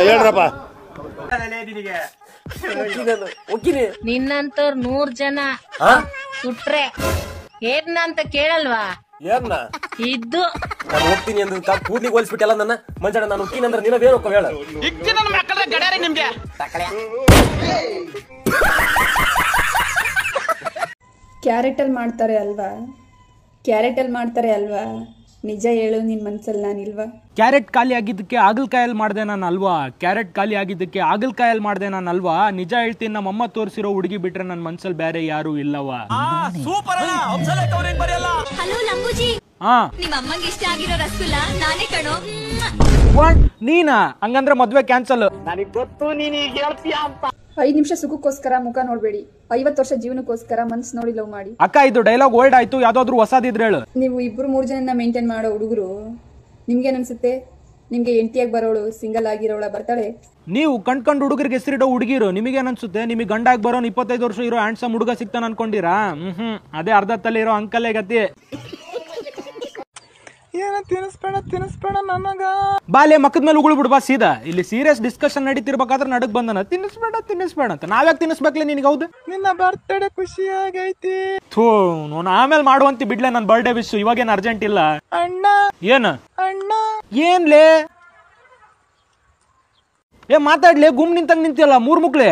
ಹೇಳ್ರಪ್ಪ. ನಿನ್ನಂತವ್ರ 100 ಜನ ಸುಟ್ರೆ ಏನ್ನಂತ ಕೇಳಲ್ವಾ? ಏನ್ನ ಇದ್ದು ನಾನು ಹೋಗ್ತೀನಿ ಅಂದ್ರೆ ಕೂದ್ಲಿಗೆ ಹೋಲಿಸ್ಬಿಟ್ಟೆಲ್ಲ ನನ್ನ ಮಂಜಣ್ಣ. ನಾನು ಹೋಗ್ತೀನಿ ಅಂದ್ರೆ ನೀವೇನು ಹೇಳ ನಿಮ್ಗೆ ಕ್ಯಾರೆಟಲ್ಲಿ ಮಾಡ್ತಾರೆ ಅಲ್ವಾ? ನಿಜ ಹೇಳು, ನಿನ್ ಮನ್ಸಲ್ಲಿ ನಾನಿಲ್ವಾ? ಕ್ಯಾರೆಟ್ ಖಾಲಿ ಆಗಿದ್ದಕ್ಕೆ ಹಾಗಲಕಾಯಲ್ಲಿ ಮಾಡಿದೆ ನಾನು ಅಲ್ವಾ? ಕ್ಯಾರೆಟ್ ಖಾಲಿ ಆಗಿದ್ದಕ್ಕೆ ಹಾಗಲಕಾಯಲ್ಲಿ ಮಾಡಿದೆ ನಾನು ಅಲ್ವಾ? ನಿಜ ಹೇಳ್ತೀನಿ, ನಮ್ಮಮ್ಮ ತೋರಿಸಿರೋ ಹುಡುಗಿ ಬಿಟ್ರೆ ನನ್ನ ಮನ್ಸಲ್ಲಿ ಬೇರೆ ಯಾರು ಇಲ್ಲವಾ? ಹಲೋ ಲಂಬುಜಿ, ಹಾ ನಿಮ್ಮ ಅಮ್ಮಂಗೆ ಇಷ್ಟ ಆಗಿರೋ ರಸಗುಲ್ಲ ನಾನೇ ಕಣೋ. ನೀನಾ? ಹಂಗಂದ್ರೆ ಮದ್ವೆ ಕ್ಯಾನ್ಸಲ್. 5 ನಿಮಿಷ ಸುಖಕ್ಕೋಸ್ಕರ ಮುಖ ನೋಡ್ಬೇಡಿ, 50 ವರ್ಷ ಜೀವನಕ್ಕೋಸ್ಕರ ಮನ್ಸು ನೋಡಿ ಲವ್ ಮಾಡಿ. ಅಕ್ಕ, ಇದು ಡೈಲಾಗ್ ಓಲ್ಡ್ ಆಯ್ತು, ಯಾವ್ದಾದ್ರು ಹೊಸದಿದ್ರೆ ಹೇಳು. ನೀವು 2-3 ಜನ ಮೇಂಟೈನ್ ಮಾಡೋ ಹುಡುಗರು, ನಿಮ್ಗೇನ್ ಅನ್ಸುತ್ತೆ? ನಿಮ್ಗೆ ಹೆಂಡತಿಯಾಗಿ ಬರೋಳು ಸಿಂಗಲ್ ಆಗಿರೋಳ ಬರ್ತಾಳೆ? ನೀವು ಕಂಡ್ಕೊಂಡು ಹುಡುಗರಿಗೆ ಹೆಸರಿಡೋ ಹುಡುಗಿರು, ನಿಮಗೇನ್ ಅನ್ಸುತ್ತೆ? ನಿಮಗೆ ಗಂಡಾಗಿ ಬರೋನ್ 25 ವರ್ಷ ಇರೋ ಹ್ಯಾಂಡ್ಸಮ್ ಹುಡುಗ ಸಿಗ್ತಾನ ಅನ್ಕೊಂಡಿರಾ? ಅದೇ ಅರ್ಧ ತಲೆ ಇರೋ ಅಂಕಲ್ಲೇ ಗತಿ. ಏನ ತಿನ್ನಿಸ್ಬೇಡ ನನಗ ಬಾಲೆ ಮಕ್ಕದ ಮೇಲೆ ಉಗುಳು ಬಿಡ್ಬಾ ಸೀದಾ. ಇಲ್ಲಿ ಸೀರಿಯಸ್ ಡಿಸ್ಕಷನ್ ನಡೀತಿರ್ಬೇಕಾದ್ರೆ ನಡಕ್ ಬಂದನ ತಿನ್ನಿಸ್ಬೇಡ ಅಂತ. ನಾವ್ಯಾಕೆ ತಿನ್ನಿಸ್ಬೇಕ್ಲೆ ನಿನ್ಗೆ? ಹೌದು, ನಿನ್ನ ಬರ್ತ್ಡೇ ಖುಷಿಯಾಗೈತಿ. ಥೂ, ನಾನು ಆಮೇಲೆ ಮಾಡುವಂತಿ ಬಿಡ್ಲೆ, ನನ್ನ ಬರ್ಡೇ ವಿಶ್ ಇವಾಗೇನು ಅರ್ಜೆಂಟ್ ಇಲ್ಲ. ಅಣ್ಣ ಏನ್ಲೇ ಮಾತಾಡ್ಲಿ, ಗುಮ್ ನಿಂತಂಗ್ ನಿಂತಿಯಲ್ಲ 3 ಮುಕ್ಳೆ.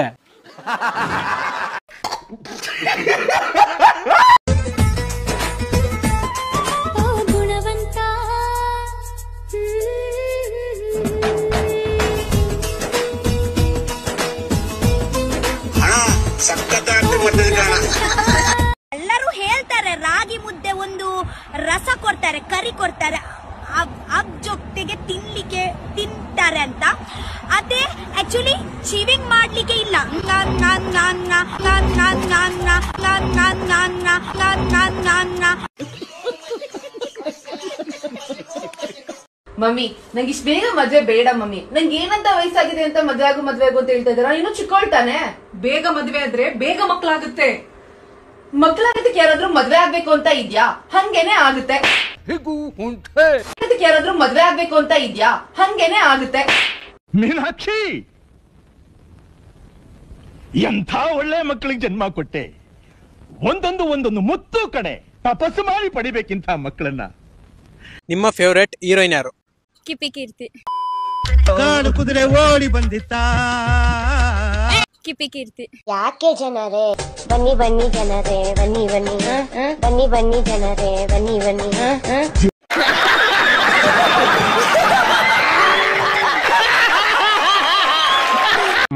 ಎಲ್ಲರೂ ಹೇಳ್ತಾರೆ ರಾಗಿ ಮುದ್ದೆ ಒಂದು ರಸ ಕೊಡ್ತಾರೆ, ಕರಿ ಕೊಡ್ತಾರೆ, ಅದ್ ಜೊತೆಗೆ ತಿಂತಾರೆ ಅಂತ. ಅದೇ ಆಕ್ಚುಲಿ ಚೀವಿಂಗ್ ಮಾಡ್ಲಿಕ್ಕೆ ಇಲ್ಲ. ಮಮ್ಮಿ, ನಂಗೆ ಇಷ್ಟ ಬೇಗ ಮದ್ವೆ ಬೇಡ ಮಮ್ಮಿ. ನಂಗೆ ಏನಂತ ವಯಸ್ಸಾಗಿದೆ ಅಂತ ಮದ್ವೆ ಆಗು ಅಂತ ಹೇಳ್ತಾ ಇದಾರ. ಇನ್ನು ಚಿಕ್ಕೊಳ್ತಾನೆ. ಬೇಗ ಮದ್ವೆ ಆದ್ರೆ ಬೇಗ ಮಕ್ಳಾಗುತ್ತೆ. ಮಕ್ಳಾಗದಕ್ಕೆ ಯಾರಾದ್ರೂ ಮದ್ವೆ ಆಗ್ಬೇಕು ಅಂತ ಇದ್ಯಾ? ಹಂಗೇನೆ ಆಗುತ್ತೆ. ಯಾರಾದ್ರೂ ಮದ್ವೆ ಆಗ್ಬೇಕು ಅಂತ ಇದ್ಯಾ? ಹಂಗೇನೆ ಆಗುತ್ತೆ. ಮೀನಾಕ್ಷಿ, ಎಂಥ ಒಳ್ಳೆ ಮಕ್ಕಳಿಗೆ ಜನ್ಮ ಕೊಟ್ಟೆ. ಒಂದೊಂದು ಮುತ್ತು ಕಡೆ ತಪಸ್ಸು ಮಾಡಿ ಪಡಿಬೇಕಿಂತ ಮಕ್ಕಳನ್ನ. ನಿಮ್ಮ ಫೇವರೇಟ್ ಹೀರೋಯಿನ್ ಯಾರು? ಕಿಪಿ ಕೀರ್ತಿ. ಕಾಡು ಕುದುರೆ ಓಡಿ ಬಂದಿತ್ತ. ಕಿಪಿ ಕೀರ್ತಿ. ಯಾಕೆ ಜನರೇ ಬನ್ನಿ ಜನರೇ, ಬನ್ನಿ ಜನರೇ, ಬನ್ನಿ.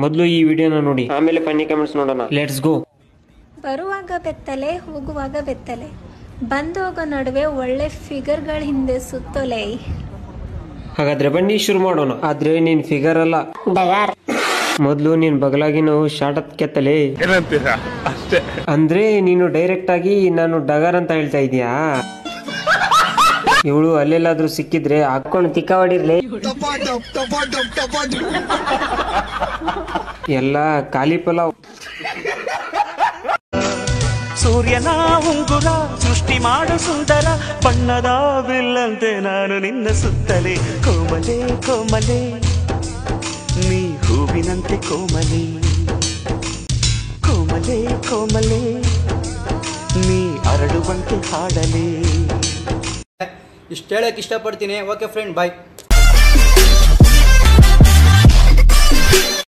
ಮೊದಲು ಈ ವಿಡಿಯೋನ ನೋಡಿ, ಆಮೇಲೆ ಫನ್ನಿ ಕಮೆಂಟ್ಸ್ ನೋಡೋಣ. Let's go. ಬರುವಾಗ ಬೆತ್ತಲೆ, ಹೋಗುವಾಗ ಬೆತ್ತಲೆ, ಬಂದೋಗೋ ನಡುವೆ ಒಳ್ಳೆ ಫಿಗರ್ಗಳ ಹಿಂದೆ ಸುತ್ತೋಲೆ. ಹಾಗಾದ್ರೆ ಬನ್ನಿ ಶುರು ಮಾಡೋಣ. ಆದ್ರೆ ನೀನ್ ಫಿಗರ್ ಅಲ್ಲ, ಮೊದ್ಲು ನೀನ್ ಬಗಲಾಗಿ ನಾವು ಶಾರ್ಟ್ ಕೆತ್ತಲೆ ಅಂದ್ರೆ ನೀನು ಡೈರೆಕ್ಟ್ ಆಗಿ ನಾನು ಡಗರ್ ಅಂತ ಹೇಳ್ತಾ ಇದೀಯಾ? ಇವಳು ಅಲ್ಲೆಲ್ಲಾದ್ರೂ ಸಿಕ್ಕಿದ್ರೆ ಹಾಕೊಂಡು ತಿಕ್ಕ ಹೊಡಿರ್ಲಿ. ಎಲ್ಲ ಖಾಲಿ ಪಲಾವ್. ಸೂರ್ಯನ ಉಂಗುರ ಸೃಷ್ಟಿ ಮಾಡು ಸುಂದರ, ಬಣ್ಣದ ಬಿಲ್ಲಂತೆ ನಾನು ನಿನ್ನ ಸುತ್ತಲೇ. ಕೋಮಲೆ ನೀ ಹೂವಿನಂತೆ ಕೋಮಲೆ ನೀ ಅರಳುವಂತೆ ಹಾಡಲೇ. ಇಷ್ಟು ಹೇಳಕ್ ಇಷ್ಟಪಡ್ತೀನಿ. ಓಕೆ ಫ್ರೆಂಡ್, ಬಾಯ್.